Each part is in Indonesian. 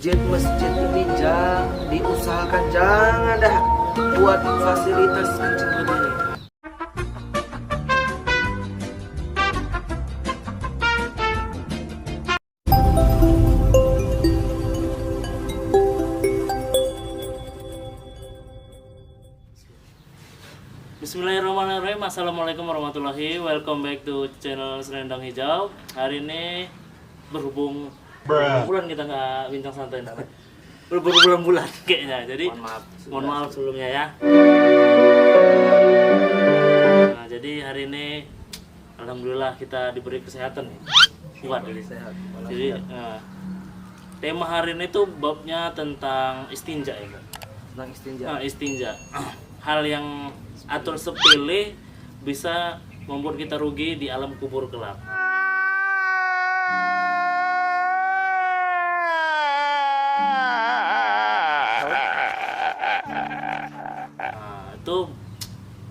masjid ini diusahakan jangan dah buat fasilitas kencing berdiri. Bismillahirrahmanirrahim. Assalamualaikum warahmatullahi. Welcome back to channel Selendang Hijau. Hari ini berhubung bulan kita nggak bincang santai, berbulan-bulan kayaknya. Jadi mohon maaf sebelumnya ya. Nah, jadi hari ini alhamdulillah kita diberi kesehatan nih. Kuat jadi Sehat. Jadi tema hari ini tuh babnya tentang istinja ya, Kak. Tentang istinja. Nah, istinja. Hal yang atur sepele bisa membuat kita rugi di alam kubur kelak. Nah, itu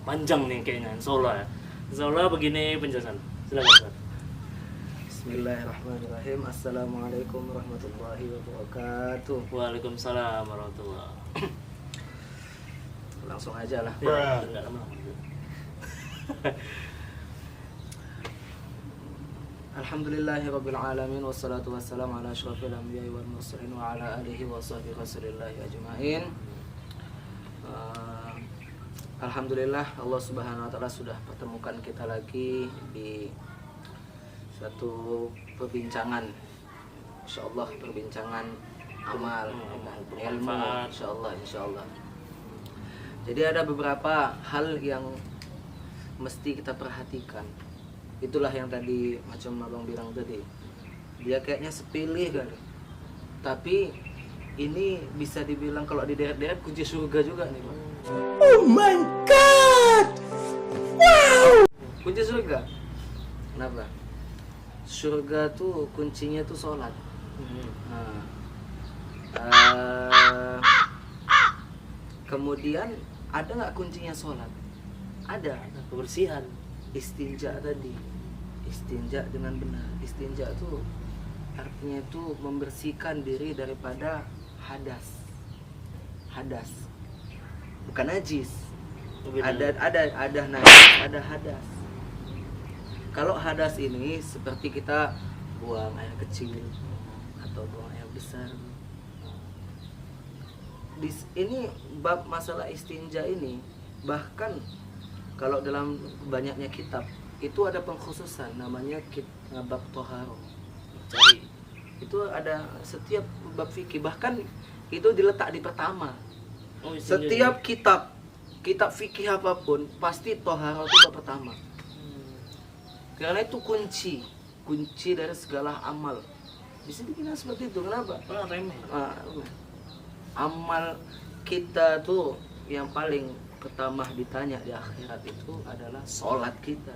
panjang nih kayaknya, insyaallah ya. Insyaallah begini penjelasan. Silakan, Pak. Bismillahirrahmanirrahim. Assalamualaikum warahmatullahi wabarakatuh. Waalaikumsalam warahmatullahi. Langsung aja lah. Ya, enggak lama. Alhamdulillahirabbil alamin wassalatu wassalamu ala asyrafil anbiya'i wal mursalin wa ala alihi wa sahbihi rasulillahi ajmain. Alhamdulillah Allah Subhanahu wa taala sudah pertemukan kita lagi di suatu perbincangan, insyaallah perbincangan amal, ilmu, insyaallah. Jadi ada beberapa hal yang mesti kita perhatikan. Itulah yang tadi macam abang bilang tadi. Dia kayaknya sepele kan. Tapi ini bisa dibilang kalau dideret-deret kunci surga juga nih, Bang. Oh my god. Wow. Kunci surga. Kenapa? Surga tuh kuncinya tuh sholat. Kemudian ada nggak kuncinya sholat? Ada. Kebersihan. Istinja tadi. Istinja dengan benar. Istinja itu artinya itu membersihkan diri daripada hadas. Hadas. Bukan najis. Ada najis, ada hadas. Kalau hadas ini seperti kita buang air kecil atau buang air besar. Ini bab masalah istinja ini, bahkan kalau dalam banyaknya kitab itu ada pengkhususan namanya bab toharo. Cari itu ada setiap bab fikih, bahkan itu diletak di pertama. Setiap kitab fikih apapun pasti toharo itu bab pertama. Karena itu kunci dari segala amal. Bisa dikira seperti itu. Kenapa? Remeh. Amal kita tuh yang paling pertama ditanya di akhirat itu adalah sholat kita.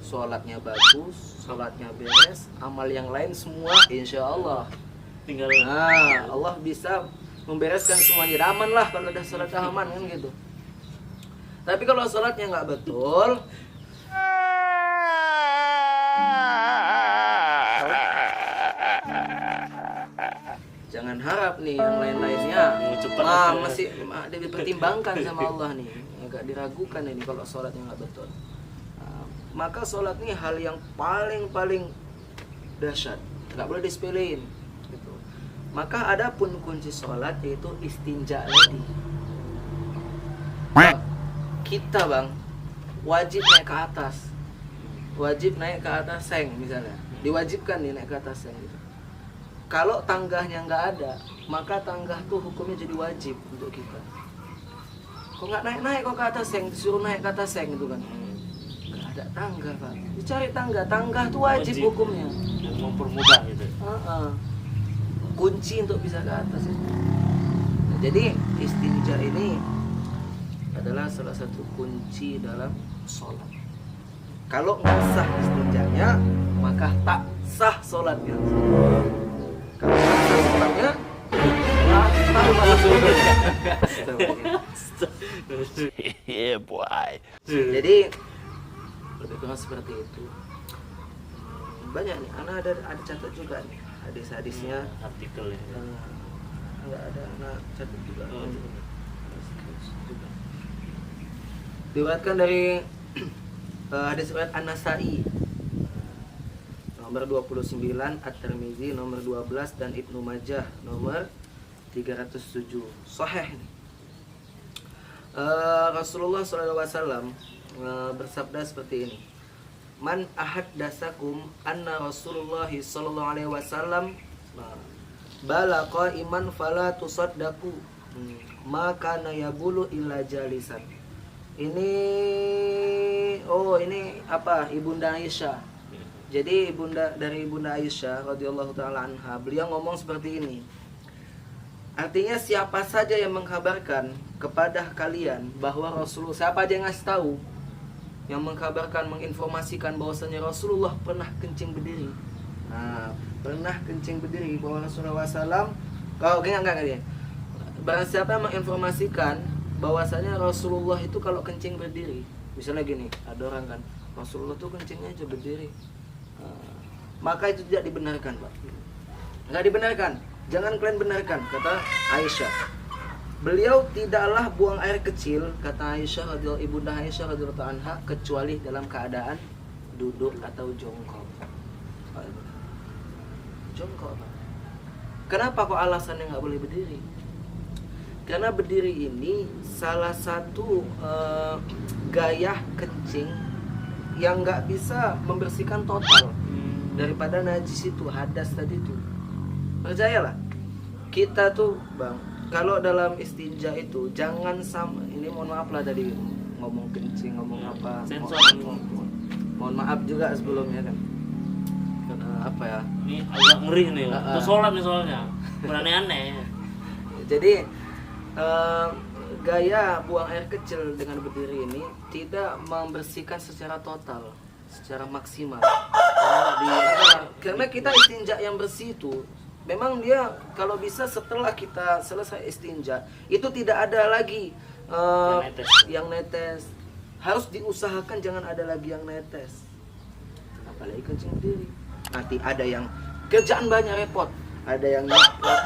Sholatnya bagus, sholatnya beres, amal yang lain semua insya Allah Tinggal Allah bisa membereskan semuanya. Aman lah kalau udah sholat aman kan gitu. Tapi kalau sholatnya nggak betul, jangan harap nih yang lain-lainnya masih dipertimbangkan sama Allah nih, agak diragukan ini kalau sholatnya nggak betul. Maka sholat ini hal yang paling dahsyat, nggak boleh disepelein gitu. Maka ada pun kunci sholat yaitu istinja tadi. Kita bang wajib naik ke atas seng misalnya, diwajibkan nih naik ke atas seng gitu. Kalau tangganya nggak ada, maka tanggah tuh hukumnya jadi wajib untuk kita. Kok nggak naik kok ke atas seng, disuruh naik ke atas seng gitu kan? Nggak ada tangga Pak, dicari tangga tuh wajib hukumnya. Yang mempermudah gitu. Kunci untuk bisa ke atas ya. Nah, jadi istinja ini adalah salah satu kunci dalam sholat. Kalau nggak sah istinjanya, maka tak sah sholatnya. Kalau tak sah sholatnya, Yeah, boy. jadi lebih kurang seperti itu. Banyak nih, anak ada catat juga nih hadis-hadisnya. Artikel ya. Nah, catat juga. Oh, Diriwayatkan dari hadis riwayat An-Nasa'i nomor 29, At-Tirmizi nomor 12 dan Ibnu Majah nomor 307. Sahih. Rasulullah SAW bersabda seperti ini. Man ahaddatsakum anna Rasulullah sallallahu alaihi wasallam bala qa'iman fala tusaddaqu maka nayabulu illa jalisan. Ini apa? Ibunda Aisyah. Jadi Ibunda Aisyah radhiyallahu taala anha, beliau ngomong seperti ini. Artinya siapa saja yang mengkabarkan kepada kalian bahwa Rasulullah, siapa aja yang ngasih tahu, yang mengkabarkan, menginformasikan bahwasanya Rasulullah pernah kencing berdiri. Nah, pernah kencing berdiri bahwa Rasulullah SAW, kalau enggak dia. Barang siapa yang menginformasikan bahwasanya Rasulullah itu kalau kencing berdiri, misalnya gini, ada orang kan, Rasulullah tuh kencingnya aja berdiri, maka itu tidak dibenarkan, Pak. Enggak dibenarkan. Jangan kalian benarkan, kata Aisyah. Beliau tidaklah buang air kecil, kata Aisyah radhiyallahu ibunda Aisyah radhiyallahu anha, kecuali dalam keadaan duduk atau jongkok. Jongkok apa? Kenapa kok alasannya nggak boleh berdiri? Karena berdiri ini salah satu gaya kencing yang nggak bisa membersihkan total daripada najis itu, hadas tadi itu. Percayalah, kita tuh bang, kalau dalam istinja itu jangan sama, ini mohon maaf lah tadi ngomong kencing, ngomong apa, mohon maaf juga sebelumnya kan. Apa ya? Ini agak ngeri nih, tuh sholat nih soalnya, aneh-aneh. Jadi gaya buang air kecil dengan berdiri ini tidak membersihkan secara total, secara maksimal. Karena kita istinja yang bersih itu, memang dia kalau bisa setelah kita selesai istinja itu tidak ada lagi yang netes. Harus diusahakan jangan ada lagi yang netes. Apalagi kencing berdiri. Nanti ada yang kerjaan banyak repot, ada yang nyiprat,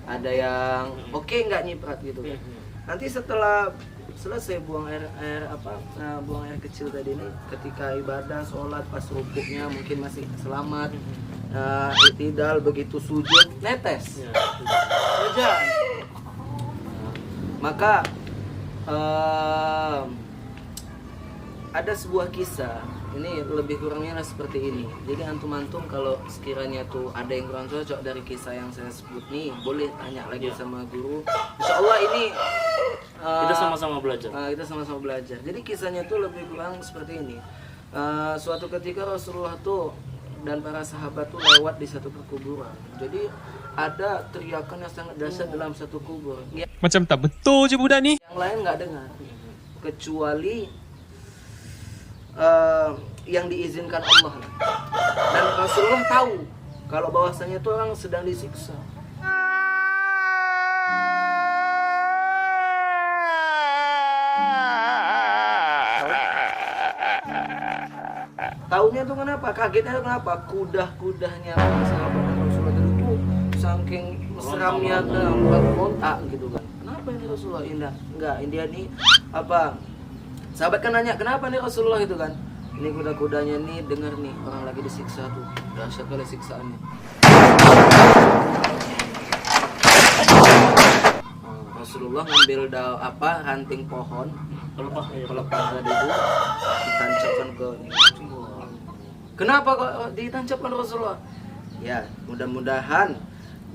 ada yang nggak nyiprat gitu kan. Nanti setelah selesai buang air kecil tadi ini, ketika ibadah sholat pas rukuknya mungkin masih selamat, i'tidal, begitu sujud netes kerjaan. Maka ada sebuah kisah, ini lebih kurangnya seperti ini. Jadi antum-antum kalau sekiranya tuh ada yang kurang cocok dari kisah yang saya sebut nih, boleh tanya lagi sama guru. Insya Allah ini kita sama-sama belajar. Kita sama-sama belajar. Jadi kisahnya tuh lebih kurang seperti ini. Suatu ketika Rasulullah tuh dan para sahabat tuh lewat di satu perkuburan. Jadi ada teriakan yang sangat dahsyat dalam satu kubur. Macam tak betul je budak ni. Yang lain nggak dengar, kecuali yang diizinkan Allah. Dan Rasulullah tahu kalau bahwasanya itu orang sedang disiksa. Tahunya tuh kenapa? Kagetnya tuh kenapa? Kuda-kudanya sahabat Rasulullah itu saking seramnya kontak gitu kan. Kenapa ini Rasulullah? Enggak, India ini apa? Sahabat kan nanya, kenapa nih Rasulullah itu kan? Ini kuda-kudanya nih dengar nih orang lagi disiksa tuh. Dahsyat kali siksaannya. Rasulullah ngambil ranting pohon, pelepah tadi itu ditancapkan ke ini. Kenapa kok ditancapkan Rasulullah? Ya, mudah-mudahan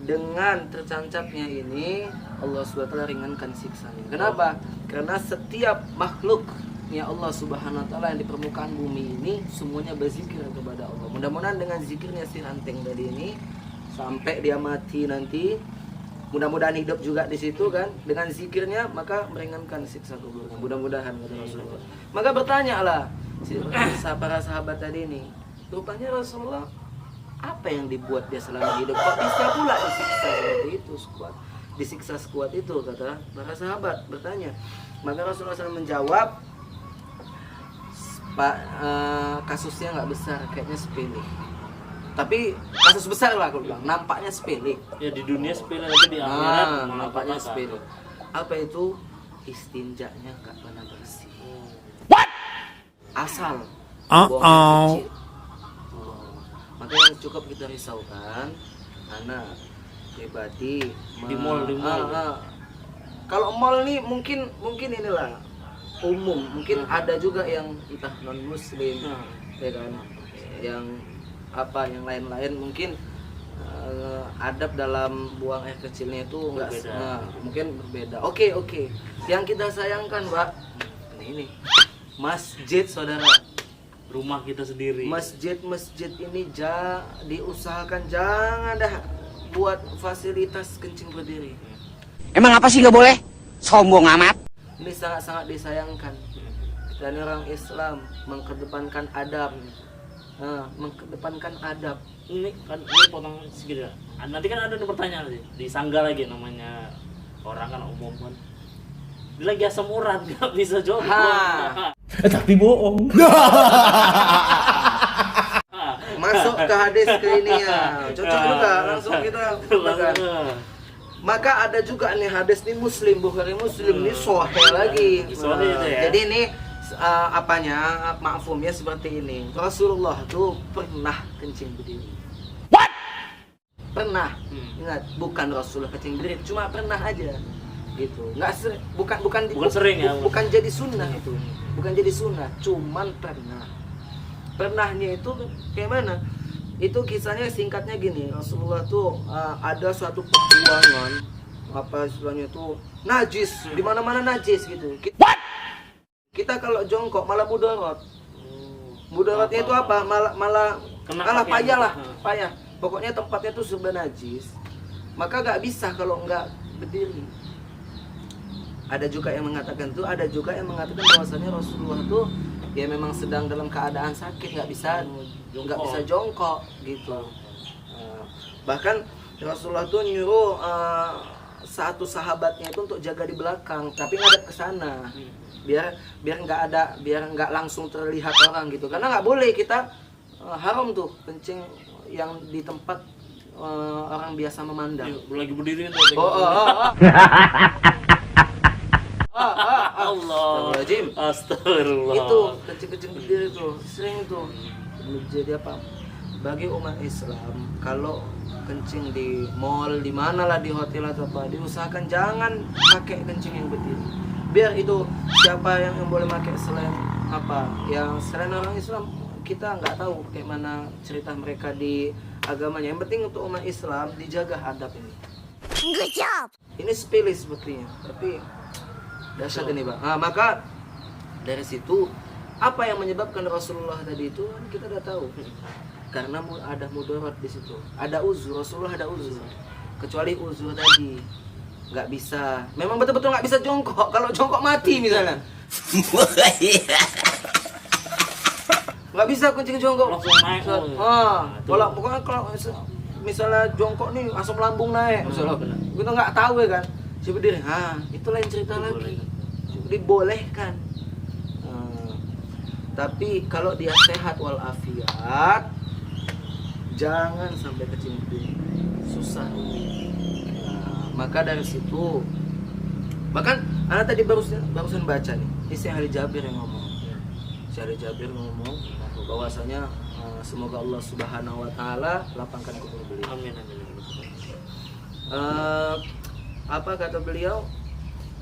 dengan tercancapnya ini Allah SWT ringankan siksanya. Kenapa? Karena setiap makhluk ya Allah Subhanahu wa taala yang di permukaan bumi ini semuanya berzikir kepada Allah. Mudah-mudahan dengan zikirnya si ranting tadi ini sampai dia mati nanti, mudah-mudahan hidup juga di situ kan, dengan zikirnya maka meringankan siksa kuburnya. Mudah-mudahan kata Rasulullah. Maka bertanyalah para sahabat tadi ini, rupanya Rasulullah apa yang dibuat dia selama hidup kok bisa pula disiksa seperti itu, disiksa sekuat itu, kata para sahabat bertanya. Maka Rasulullah SAW menjawab, Pak, kasusnya nggak besar, kayaknya sepele. tapi kasus besar lah aku bilang, nampaknya sepele. Ya di dunia sepele tapi di akhirat Nampaknya sepele. Apa itu? Istinjanya nggak pernah bersih. Asal buang air kecil. Maka yang cukup kita risaukan, anak pribadi Di mall. kalau mall nih mungkin inilah umum, mungkin ada juga yang entah non muslim, ya kan, yang apa yang lain-lain mungkin adab dalam buang air kecilnya itu enggak mungkin berbeda. Oke. Yang kita sayangkan, Pak, ini masjid, saudara. Rumah kita sendiri. Masjid ini diusahakan jangan dah buat fasilitas kencing berdiri. Emang apa sih nggak boleh? Sombong amat. Ini sangat disayangkan. Dan orang Islam mengedepankan adab. Mengedepankan adab. Ini potong sedikit ya. Nanti kan ada pertanyaan sih. Disangga lagi namanya orang kan umum kan. Dia lagi asam urat nggak bisa jawab. Tapi bohong. Masuk ke hadis ke ini ya. Cocok juga langsung kita gunakan. Maka ada juga nih hadis nih Muslim, Bukhari Muslim nih sahih lagi. Sahih itu ya. Jadi ini mafhumnya seperti ini. Rasulullah tuh pernah kencing berdiri. What? Pernah. Ingat, bukan Rasulullah kencing berdiri, cuma pernah aja. Gitu. Bukan sering ya. Bukan jadi sunnah itu. Bukan jadi sunnah, cuman pernah. Pernahnya itu kayak mana? Itu kisahnya singkatnya gini, Rasulullah tuh ada suatu pembuangan apa istilahnya tuh najis, di mana-mana najis gitu. Kita kalau jongkok malah mudarat. Mudaratnya itu apa? Malah payah. Pokoknya tempatnya tuh serba najis. Maka nggak bisa kalau nggak berdiri. Ada juga yang mengatakan bahwasanya Rasulullah tuh ya memang sedang dalam keadaan sakit, nggak bisa jongkok gitu. Bahkan Rasulullah tuh nyuruh satu sahabatnya itu untuk jaga di belakang tapi ngadep ke sana, biar nggak langsung terlihat orang gitu, karena nggak boleh kita haram tuh kencing yang di tempat orang biasa memandang. Lagi berdiri itu. Astagfirullah. Itu kencing berdiri tuh sering tuh menjadi apa? Bagi umat Islam kalau kencing di mall, di mana lah, di hotel atau apa, diusahakan jangan pakai kencing yang berdiri. Biar itu siapa yang boleh pakai selain apa? Yang selain orang Islam kita nggak tahu kayak mana cerita mereka di agamanya. Yang penting untuk umat Islam dijaga adab ini. Good job. Ini sepele sepertinya, tapi dahsyat ini, Pak. Nah, maka dari situ apa yang menyebabkan Rasulullah tadi itu kita udah tahu. Karena ada mudarat di situ. Ada uzur, Rasulullah ada uzur. Kecuali uzur tadi nggak bisa. Memang betul-betul nggak bisa jongkok. Kalau jongkok mati misalnya. Nggak bisa kencing jongkok. Langsung naik. Pokoknya kalau misalnya jongkok nih asam lambung naik. Misalnya kita nggak tahu ya kan. Coba diri, itu lain cerita lagi. Dibolehkan. Tapi kalau dia sehat walafiat, jangan sampai kencing berdiri. Susah. Maka dari situ, bahkan anak tadi barusan baca nih, ini Syekh Ali Jabir yang ngomong. Syekh Ali Jabir ngomong bahwasanya semoga Allah Subhanahu wa taala lapangkan kubur beliau. Amin. Apa kata beliau?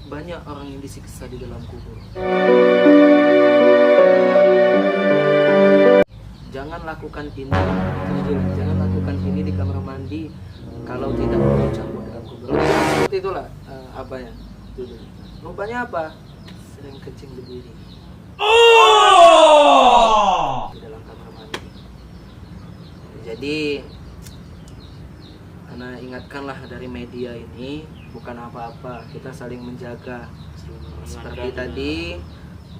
Banyak orang yang disiksa di dalam kubur. Jangan lakukan ini, jangan lakukan ini di kamar mandi kalau tidak mau campur dengan kubur. Seperti itulah apanya. Rupanya apa? Sering kencing berdiri. Di dalam kamar mandi. Jadi karena ingatkanlah dari media ini bukan apa-apa, kita saling menjaga. Seperti tadi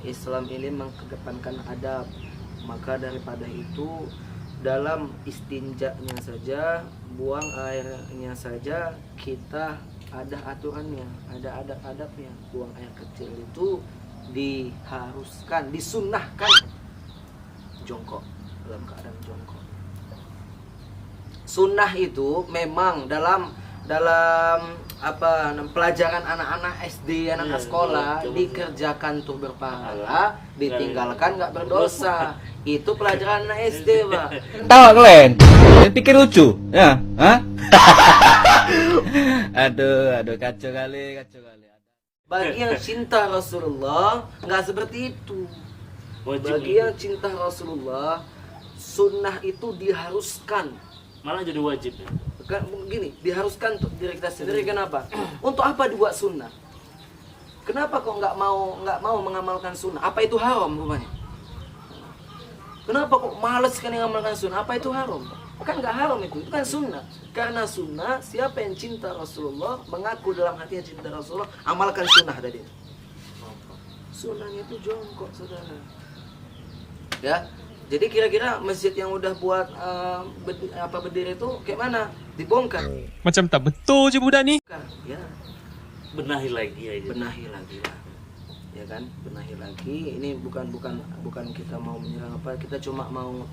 Islam ini mengedepankan adab. Maka daripada itu dalam istinjanya saja, buang airnya saja kita ada aturannya, ada adab-adabnya. Buang air kecil itu diharuskan, disunnahkan jongkok, dalam keadaan jongkok. sunnah itu memang dalam pelajaran anak-anak SD, anak sekolah dikerjakan untuk berpahala, ditinggalkan nggak berdosa. Itu pelajaran anak SD, Pak. Tahu kalian? Kalian pikir lucu? Ya, hah? aduh, kacau kali. Bagi yang cinta Rasulullah nggak seperti itu. Bagi yang cinta Rasulullah, sunnah itu diharuskan. Malah jadi wajib ya. Kan gini, diharuskan untuk diri kita sendiri. Kenapa? Untuk apa dibuat sunnah? Kenapa kok nggak mau mengamalkan sunnah? Apa itu haram rupanya? Kenapa kok males sekali mengamalkan sunnah? Apa itu haram? Kan nggak haram itu kan sunnah. Karena sunnah, siapa yang cinta Rasulullah, mengaku dalam hatinya cinta Rasulullah, amalkan sunnah tadi. Sunnahnya itu jongkok, saudara. Ya, jadi kira-kira masjid yang udah buat berdiri itu kayak mana? Dibongkar. Macam tak betul je budak ni. Ya, Benahi lagi aja. benahi lagi lah. Ya kan, benahi lagi. Ini bukan kita mau menyerang apa, kita cuma mau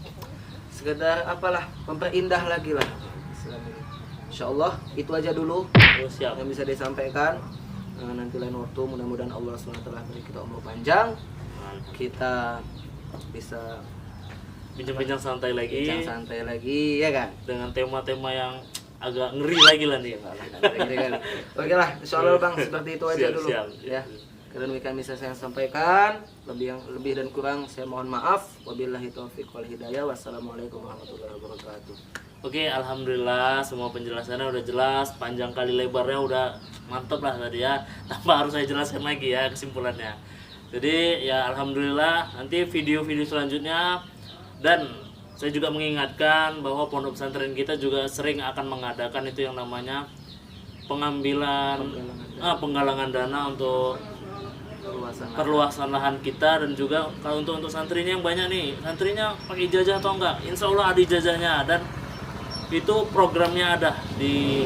sekedar apalah memperindah lagi lah Islam ini. Insyaallah itu aja dulu Siap. yang bisa disampaikan. Nanti lain waktu mudah-mudahan Allah SWT beri kita umur panjang, kita bisa Bincang-bincang santai lagi. bincang santai lagi, ya kan? Dengan tema-tema yang agak ngeri lagi lah nih. Oke lah, insyaallah Bang, seperti itu aja Siap, dulu. siap. Ya. Karena demikian bisa saya sampaikan, lebih dan kurang saya mohon maaf. Wabillahi taufiq wal hidayah. Wassalamualaikum warahmatullahi wabarakatuh. Oke, alhamdulillah semua penjelasannya udah jelas, panjang kali lebarnya udah mantep lah tadi ya. Tanpa harus saya jelaskan lagi ya kesimpulannya. Jadi ya alhamdulillah nanti video-video selanjutnya, dan saya juga mengingatkan bahwa pondok pesantren kita juga sering akan mengadakan itu yang namanya penggalangan dana untuk perluasan lahan kita, dan juga kalau untuk santrinya yang banyak nih, santrinya pakai ijazah atau enggak, insya Allah ada ijazahnya, dan itu programnya ada di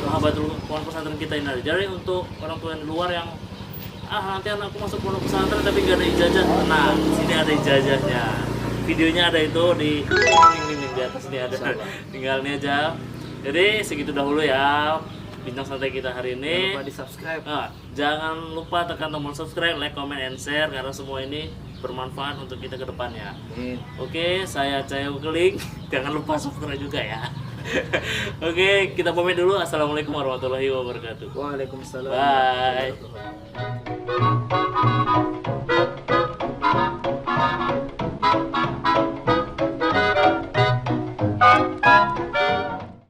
Sahabatul Pondok Pesantren kita ini. Jadi untuk orang tua yang di luar yang nanti anakku masuk pondok pesantren tapi nggak ada ijazah, nah sini ada ijazahnya, videonya ada itu di atas ini ada, tinggal ini aja. Jadi segitu dahulu ya bincang santai kita hari ini. Jangan lupa di subscribe. Nah, jangan lupa tekan tombol subscribe, like, comment, and share karena semua ini bermanfaat untuk kita ke depannya. Oke, saya Cayo Keling. Jangan lupa subscribe juga ya. Oke, kita pamit dulu. Assalamualaikum warahmatullahi wabarakatuh. Waalaikumsalam. Bye. warahmatullahi wabarakatuh.